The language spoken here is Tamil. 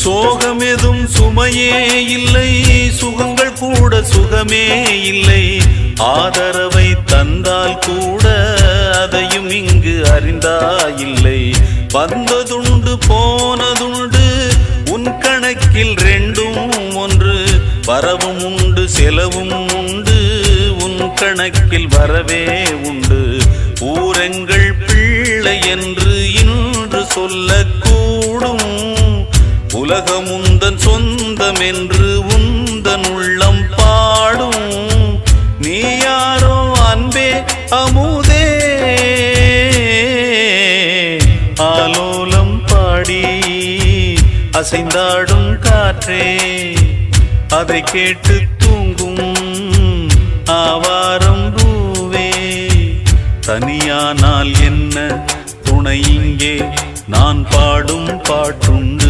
சோகமெதும் சுமையே இல்லை, சுகங்கள் கூட சுகமே இல்லை. ஆதரவை தந்தால் கூட அதையும் இங்கு அறிந்தாயில்லை. வந்ததுண்டு போனதுண்டு உன் கணக்கில் ரெண்டும் ஒன்று. வரவும் உண்டு செலவும் உண்டு, உன் கணக்கில் வரவே உண்டு. ஊரெங்கள் பிள்ளை என்று இன்று சொல்லக்கூடும். உலகம் உந்தன் சொந்தம் என்று உந்தன் உள்ளம் பாடும். நீ யாரோ அன்பே அமுதே, ஆலோலம் பாடி அசைந்தாடும் காற்றே, அதை கேட்டு தூங்கும் ஆவாரம் பூவே. தனியானால் என்ன துணை இங்கே, நான் பாடும் பாட்டுண்டு.